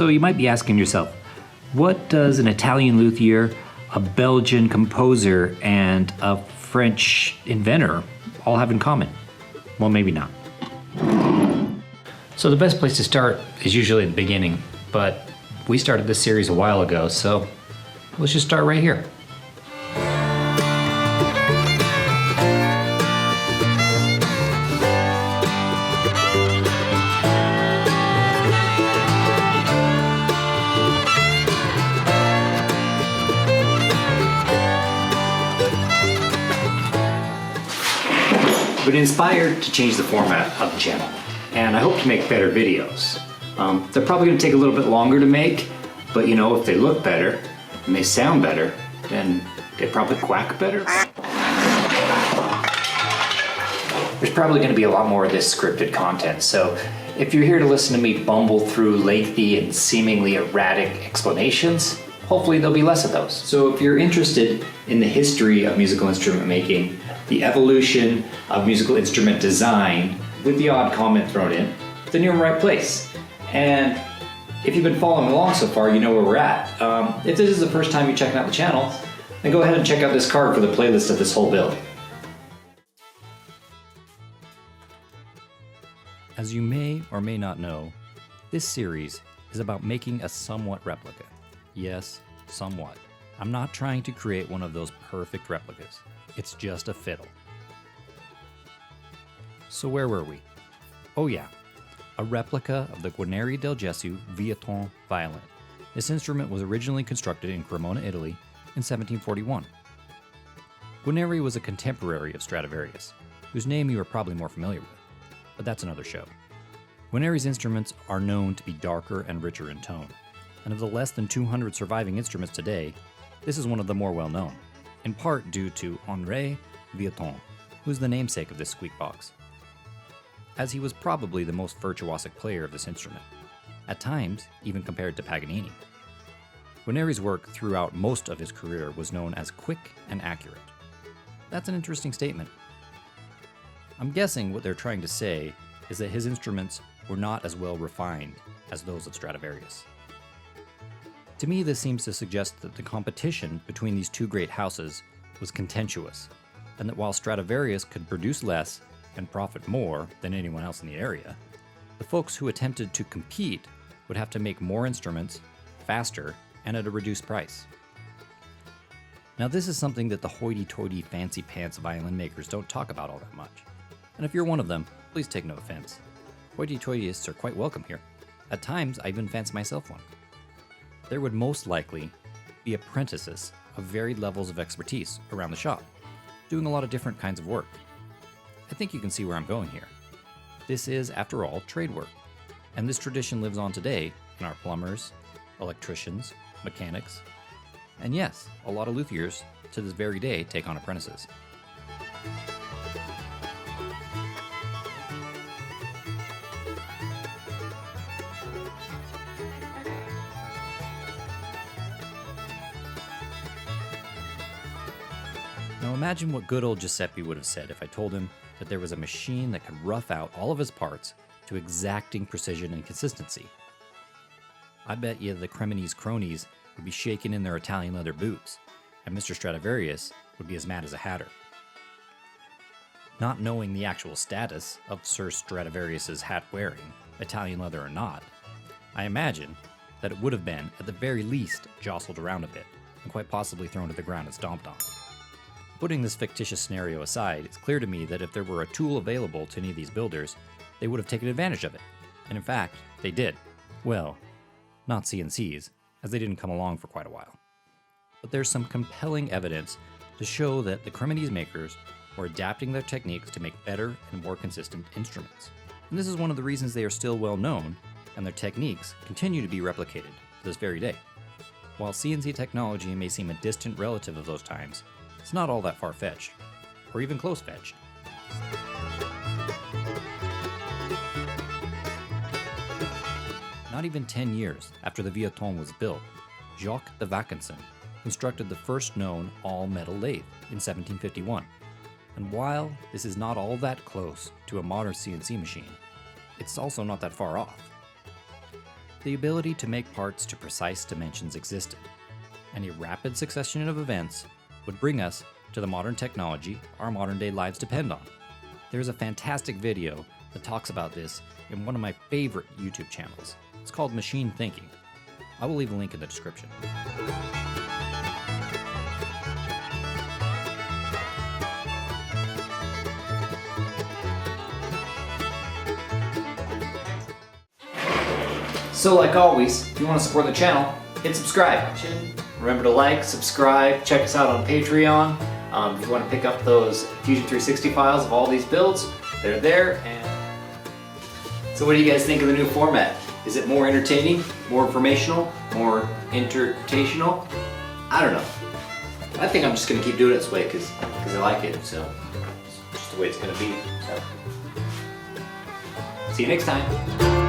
So you might be asking yourself, what does an Italian luthier, a Belgian composer, and a French inventor all have in common? Well, maybe not. So the best place to start is usually at the beginning, but we started this series a while ago, so let's just start right here. I've been inspired to change the format of the channel, and I hope to make better videos. They're probably going to take a little bit longer to make, but you know, if they look better and they sound better, then they probably quack better. There's probably going to be a lot more of this scripted content, so if you're here to listen to me bumble through lengthy and seemingly erratic explanations, hopefully there'll be less of those. So if you're interested in the history of musical instrument making, the evolution of musical instrument design, with the odd comment thrown in, then you're in the right place. And if you've been following along so far, you know where we're at. If this is the first time you're checking out the channel, then go ahead and check out this card for the playlist of this whole build. As you may or may not know, this series is about making a somewhat replica. Yes, somewhat. I'm not trying to create one of those perfect replicas. It's just a fiddle. So where were we? Oh yeah, a replica of the Guarneri del Gesù Vieuxtemps violin. This instrument was originally constructed in Cremona, Italy in 1741. Guarneri was a contemporary of Stradivarius, whose name you are probably more familiar with, but that's another show. Guarneri's instruments are known to be darker and richer in tone, and of the less than 200 surviving instruments today, this is one of the more well-known, in part due to Henri Vieuxtemps, who's the namesake of this squeak box, as he was probably the most virtuosic player of this instrument, at times even compared to Paganini. Guarneri's work throughout most of his career was known as quick and accurate. That's an interesting statement. I'm guessing what they're trying to say is that his instruments were not as well refined as those of Stradivarius. To me, this seems to suggest that the competition between these two great houses was contentious, and that while Stradivarius could produce less and profit more than anyone else in the area, the folks who attempted to compete would have to make more instruments, faster, and at a reduced price. Now, this is something that the hoity-toity fancy-pants violin makers don't talk about all that much. And if you're one of them, please take no offense. Hoity-toityists are quite welcome here. At times, I even fancy myself one. There would most likely be apprentices of varied levels of expertise around the shop, doing a lot of different kinds of work. I think you can see where I'm going here. This is, after all, trade work, and this tradition lives on today in our plumbers, electricians, mechanics, and yes, a lot of luthiers to this very day take on apprentices. Now imagine what good old Giuseppe would have said if I told him that there was a machine that could rough out all of his parts to exacting precision and consistency. I bet you the Cremonese cronies would be shaking in their Italian leather boots, and Mr. Stradivarius would be as mad as a hatter. Not knowing the actual status of Sir Stradivarius's hat wearing, Italian leather or not, I imagine that it would have been, at the very least, jostled around a bit, and quite possibly thrown to the ground and stomped on. Putting this fictitious scenario aside, it's clear to me that if there were a tool available to any of these builders, they would have taken advantage of it. And in fact, they did. Well, not CNCs, as they didn't come along for quite a while. But there's some compelling evidence to show that the Cremonese makers were adapting their techniques to make better and more consistent instruments. And this is one of the reasons they are still well known, and their techniques continue to be replicated to this very day. While CNC technology may seem a distant relative of those times, it's not all that far-fetched, or even close-fetched. Not even 10 years after the Vieuxtemps was built, Jacques de Vaucanson constructed the first known all-metal lathe in 1751. And while this is not all that close to a modern CNC machine, it's also not that far off. the ability to make parts to precise dimensions existed, and a rapid succession of events would bring us to the modern technology our modern day lives depend on. There's a fantastic video that talks about this in one of my favorite YouTube channels. It's called Macheen Thinking. I will leave a link in the description. So like always, if you want to support the channel, hit subscribe. Remember to like, subscribe, check us out on Patreon. If you want to pick up those Fusion 360 files of all these builds, they're there. And so what do you guys think of the new format? Is it more entertaining, more informational, more entertainational? I don't know. I think I'm just going to keep doing it this way because I like it. So it's just the way it's going to be. So. See you next time.